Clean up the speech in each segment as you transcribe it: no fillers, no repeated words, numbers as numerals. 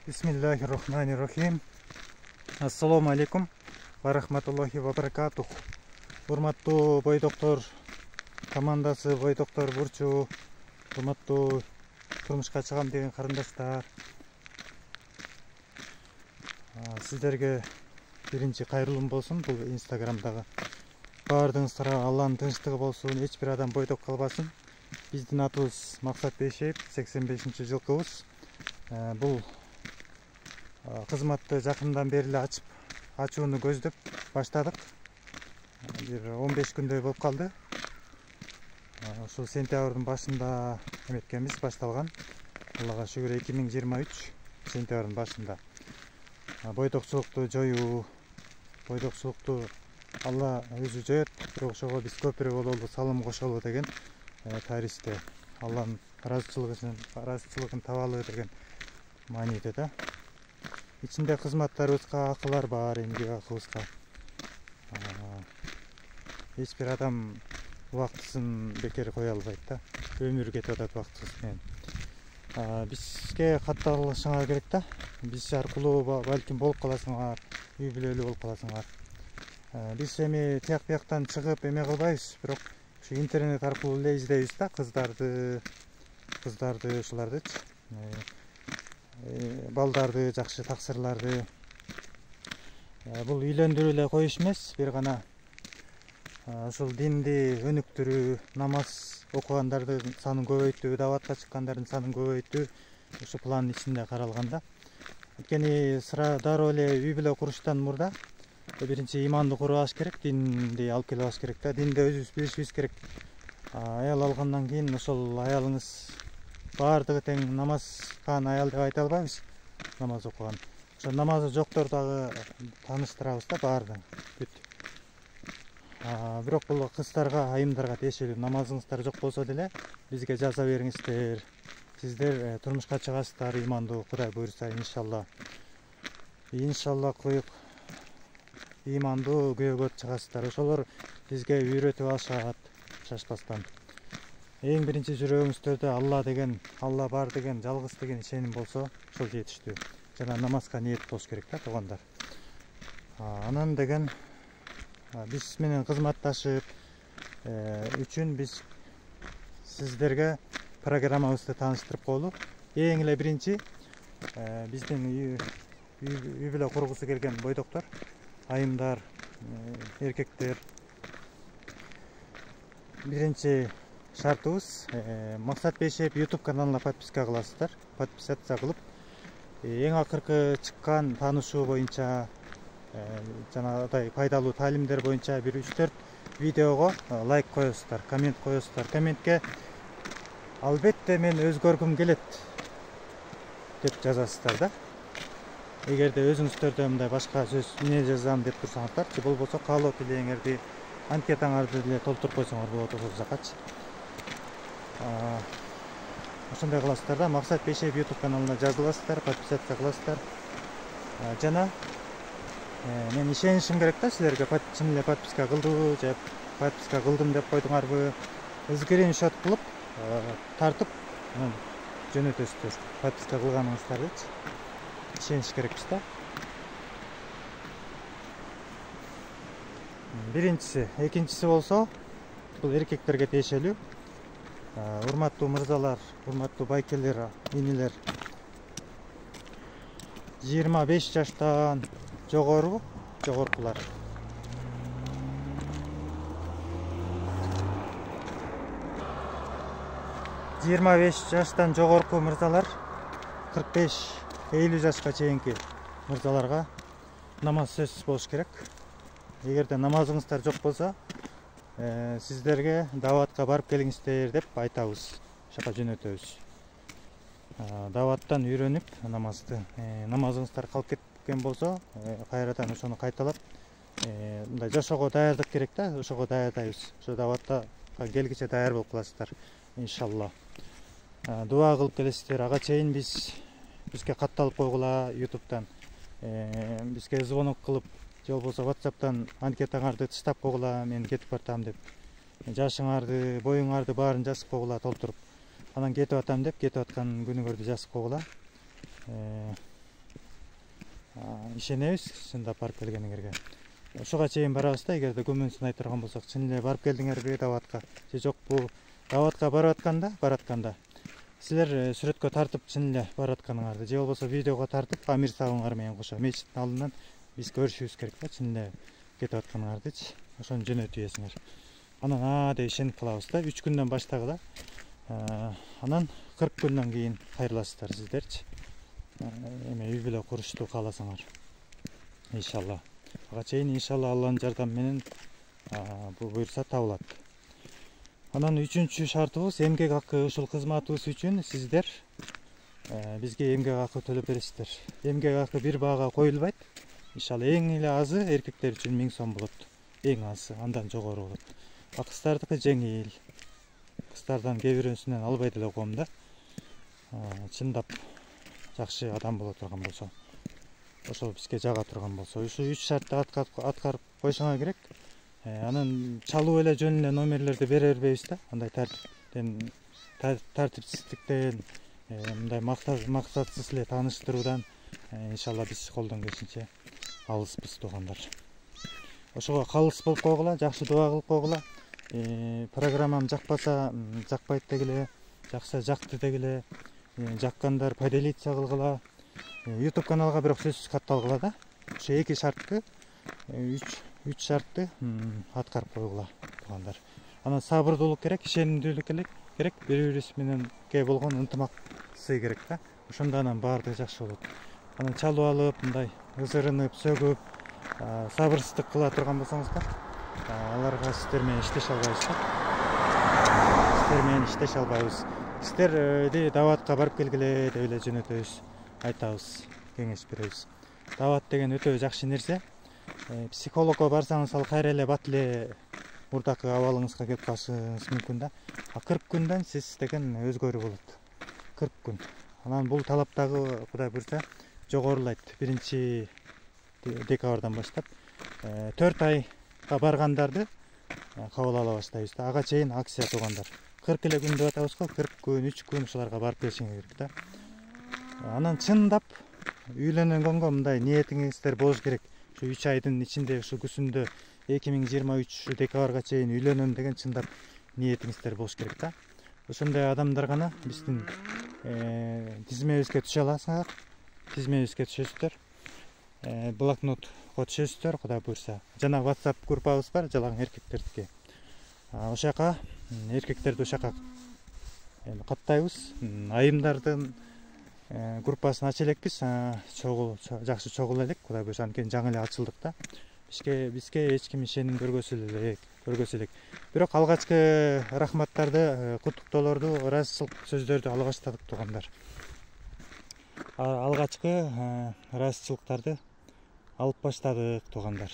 Bismillahirrahmanirrahim. Assalamu alaikum wa rahmatullahi wa barakatuh. Урматтуу бойдоктор командасы, бойдоктор бурчу, урматтуу турмушка чыгам деген карындаштар. Сиздерге биринчи кайрылуум болсун. Бул Инстаграмдагы баардыгыңыздарга Алланын тынчтыгы болсун, эч бир адам бойдок калбасын. Биздин атыбыз Максат Бейшеев, 85-жылкыбыз. Бул кызматты жакындан бери эле ачууну көздөп баштадык. Бир 15 күндөй болуп калды. Ушул сентябрдын башында эметкенбиз, башталган. Аллага шүгүр, 2023 сентябрдын башында. Бойдокчулукту жоюу, бойдокчулукту Алла өзү жоет, бирок ошого биз көпүрө бололу, салым кошолу деген тарихте Алланын ыраазычылыгын табалы деген мааниде да. Ичинде кызматтарыбызга акылар бар, эмгек акыбызга. Эч бир адам убактысын бекер кое албайт да. Өмүр кетип атат убактысыз менен. Бизге катталышыңар керек да. Биз аркылуу балким болуп каласыңар, үй бүлөлүү болуп каласыңар. Биз эми тияк бияктан чыгып эме кылбайбыз, бирок ушу интернет аркылуу эле издейбиз да, кыздарды, ушулардычы. Балдарды, жакшы таксырларды. Бул үйлөндүрүү эле коюш эмес, бир гана ушул динди өнүктүрүү, намаз окугандардын санын көбөйтүү, даватка чыккандардын санын көбөйтүү ушу пландын ичинде каралган да. Анткени дароо эле үй бүлө куруштан мурда биринчи иманды куруп алыш керек, динди алып келип алыш керек да. Динди өзүбүз билишибиз керек. Аял алгандан кийин ошол аялыңыз баардыгы тең намазган аял деп айта албайбыз, намаз окуган. Ошо намазы жоктор дагы тааныштырабыз да баардыгын. Бирок бул кыздарга, айымдарга тиешелүү. Намазыңыздар жок болсо деле бизге жаза бериңиздер. Сиздер турмушка чыгасыздар, имандуу, Кудай буйрса, иншалла. Иншалла коюк имандуу күйөөгө чыгасыздар. Ошолор бизге үйрөтүп алышат, шашпастан. Эң биринчи жүрөгүңүздөрдө Алла бар деген, жалгыз деген ишеним болсо, ошол жетиштүү. Жана намазга ниет болуш керек да, туугандар. Анан деген биз менен кызматташып үчүн биз сиздерге программабызды тааныштырып коелу. Эң эле биринчи биздин үй бүлө кургусу келген бойдоктор, айымдар, эркектер. Биринчи шартыбыз Максат Бейшеев YouTube каналына подписка кыласыздар. Подписация кылып, эң акыркы чыккан таанышуу боюнча, жанагыдай пайдалуу таалимдер боюнча бир 3-4 видеого лайк коесуздар, коммент коесуздар. Комментке албетте мен өзгөргүм келет деп жазасыздар да. Эгерде өзүңүздөрдө мындай башка сөз эмне жазам деп турсаңыздар, болбосо каалоо тилегиңерди, анкетаңарды деле толтуруп койсоңор болот ошол жакачы. Ошондой кыласыздар да. Максат Бейшеев YouTube каналына жазыласыздар, подписация кыласыздар. Жана мен ишенишим керек да силерге, чын эле подписка кылдыбы же подписка кылдым деп койдуңарбы. Скриншот кылып тартып жөнөтөсүздөр. Подписка кылганыңыздардычы. Ишениш керекпиз да. Биринчиси, экинчиси болсо, бул эркектерге тиешелүү. Урматтуу мырзалар, урматтуу байкелер, инилер, 25 жаштан жогоркулар. Жаштан жогорку мырзалар, 45-50 жашка чейинки мырзаларга намаз сөзсүз болуш керек. Эгерде намазыңыздар жок болсо, сиздерге даватка барып келиңиздер деп айтабыз, шака жөнөтөбүз. Даваттан үйрөнүп намазды, намазыңыздар калып кеткен болсо, кайрадан ошону кайталап, мындай жашоого даярдык керек да, ошого даярдайбыз. Ошо даватка келгиче даяр болуп каласыздар, иншалла. Дуа кылып келесиздер. Ага чейин бизге катталып койгула YouTube'дан, бизге звонок кылып, же болбосо WhatsApp'тан анкетаңарды тыштап койгула, мен кетип бартам деп. Жашыңарды, боюңарды баарын жазып койгула, толтуруп. Анан кетип атам деп, кетип аткан күнүңөрдү жазып койгула. ишенебиз чындап барып келгениңерге. Ошого чейин барабыз да, эгерде күмөнсүн айта турган болсок, чын эле барып келдиңерби даватка же жокпу? Даватка баратканда силер сүрөткө тартып чын эле баратканыңарды же болбосо видеого тартып Амир Сабыңар менен кошо мечиттин алдынан биз көрүшүбүз керек да, чын эле кетип атканыңардычы. Ошону жөнөтүп ийесиңер. Анан деп ишенип калабыз да. 3 күндөн баштагыла. Анан 40 күндөн кийин кайрыласыздар сиздерчи. Эме үй бүлө курушту кааласаңар. Иншалла. Ага чейин иншалла Алланын жардамы менен бул буйрса табылат. Анан 3-чү шартыбыз эмгек акы. Ушул кызматыбыз үчүн сиздер бизге эмгек акы төлөп бересиздер. Эмгек акы бир баага коюлбайт. Иншалла эң эле азы эркектер үчүн 1000 сом болот. Эң азы, андан жогору болот. Кыздардыкы жеңил. Кыздардан кээ бирөөсүнөн албай деле коем да. Чындап жакшы адам боло турган болсо, ошол бизге жага турган болсо, ушу 3 шартты аткарып койсоңор керек. Анан чалуу эле жөн эле номерлерди бере бербейбиз да. Андай тартипсиздиктен, мындай максатсыз эле тааныштыруудан иншалла биз колдон келишинче алыспыз туугандар. Ошого калыс болуп койгула, жакшы дуа кылып койгула. Программам жакпаса, жакпайт дегиле, жакса жакты дегиле. Жаккандар поделиться кылгыла. YouTube каналга бирок сөзсүз катталгыла да. Ошо 2 шартты, 3 шартты аткарып койгула туугандар. Анан сабырдуулук керек, ишенимдүүлүк керек, бири-бирибиз мененге болгон ынтымак сый керек да. Ошондо анан баардыгы жакшы болот. Анан чалып алып, мындай ызырынып, сөгүп, сабырсыздык кыла турган болсоңуздар, аларга сиздер менен иштеше албайбыз. Сиздерди даватка барып келгиле деп эле жөнөтөбүз, айтабыз, кеңеш беребиз. Дават деген өтө жакшы нерсе. Психологко барсаңыз, ал кайра эле бат эле мурдакы абалыңызга келип калышыңыз мүмкүн да. 40 күндөн сиз деген өзгөрүү болот. 40 күн. Анан бул талап дагы Кудай буйрса жогорулайт. 1 декабрдан баштап 4 айга баргандарды кабыл ала баштайбыз да. Ага чейин акция туугандар. 40 эле күн деп атабыз го, 40 күн, 3 күн ушуларга барып келишиңер керек да. Анан чындап үйлөнгөнгө мындай ниетиңиздер болуш керек. Ушу 3 айдын ичинде, ушу күзүндө 2023 декабрга чейин үйлөнөм деген чындап ниетиңиздер болуш керек да. Ошондой адамдар гана биздин тизмебизге түшө аласыңар. Тизмебизге түшөсүздөр. Блокнотко түшөсүздөр, Кудай буйрса. Жана WhatsApp группабыз бар, жалаң эркектердики. Ошол жака эркектерди ошол жака каттайбыз. Айымдардын группасын ача элекпиз. Жакшы чогул элек, Кудай буйрса, анткени жаңы эле ачылдык да. Бизге эч ким ишеним көргөсө элек. Бирок алгачкы рахматтарды, куттуктоолорду, ыраазычылык сөздөрдү ала баштадык туугандар. Алгачкы ыраазычылыктарды алып баштадык туугандар.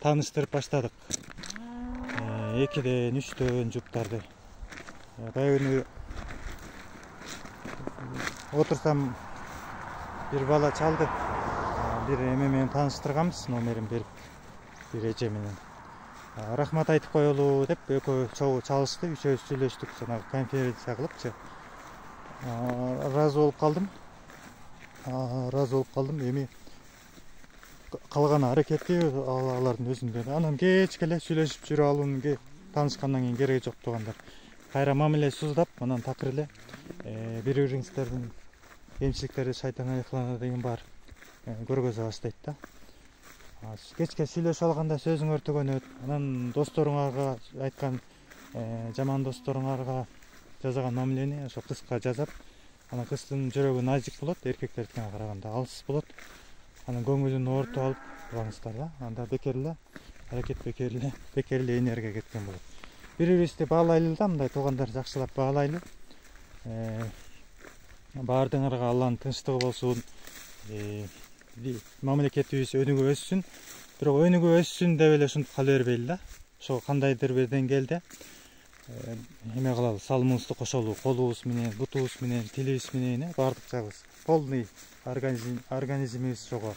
Тааныштырып баштадык. 2ден, 3дөн жуптарды. Баягы отурсам бир бала чалды. Бир эме менен тааныштырганбыз, номерин берип, бир эже менен. Рахмат айтып коелу деп экөө чогуу чалышты, үчөөбүз сүйлөштүк, жанагы конференция кылыпчы. Разы болуп калдым. Эми калган аракети алардын өзүндө. Анан кечке эле сүйлөшүп жүрүп алууну таанышкандан кийин кереги жок туугандар. Кайра мамиле суздап, анан такыр эле бири-бириңиздердин кемчиликтерди шайтан айыклана деген бар көргөзө баштайт да. Кечке сүйлөшүп алганда сөзүңөр төгөнөт. Анан досторуңарга айткан, жаман досторуңарга жасаган мамилени ошо кызга жазап, анан кыздын жүрөгү назик болот, эркектердикине караганда алсыз болот. Анан көңүлүн оорутуп алып тургансыздар да. Анда бекер эле аракет, бекер эле энергия кеткен болот. Бири-бирибизди баалайлы да, мындай туугандар, жакшылап баалайлы. Баардыгыңарга Алланын тынчтыгы болсун. Мамлекетибиз өнүгүп өссүн. Бирок өнүгүп өссүн деп эле ушинтип кала бербейли да. Ошо кандайдыр бир деңгээлде эме кылалы, салымыбызды кошолу, колубуз менен, бутубуз менен, тилибиз менен, баардык жагыбыз полный организмибиз ошого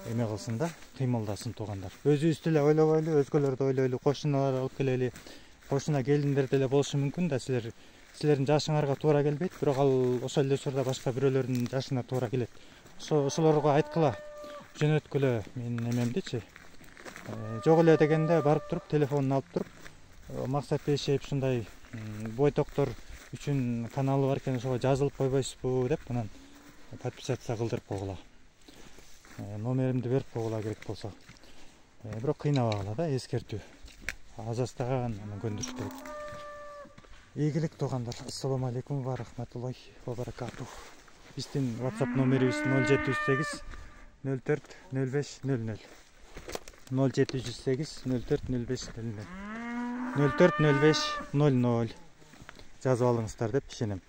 эме кылсын да, кыймылдасын туугандар. Өзүбүздү эле ойлобойлу, өзгөлөрдү ойлойлу, кошуналар алып келели. Кошуна келиндер деле болушу мүмкүн да, силердин жашыңарга туура келбейт, бирок ал ошол эле учурда башка бирөөлөрдүн жашына туура келет. Ошолорго айткыла. жөнөткүлө менин эмемдичи. Жок эле дегенде барып туруп телефонун алып туруп, Максат Бейшеев ушундай бойтоктор үчүн каналы бар экен, ошого жазылып койбойсузбу деп анан подписаться кылдырып койгула. Номеримди берип койгула керек болсо. Бирок кыйнабагыла да, эскертүү. Аз астаган көндүрүш керек. Ийгилик туугандар. Ассаламу алейкум ва рахматуллахи ва баракатух. Биздин WhatsApp номерибиз 0708 04 05 00. 0708 04 05 00. 04 05 00. Жазып алыңыздар деп ишенем.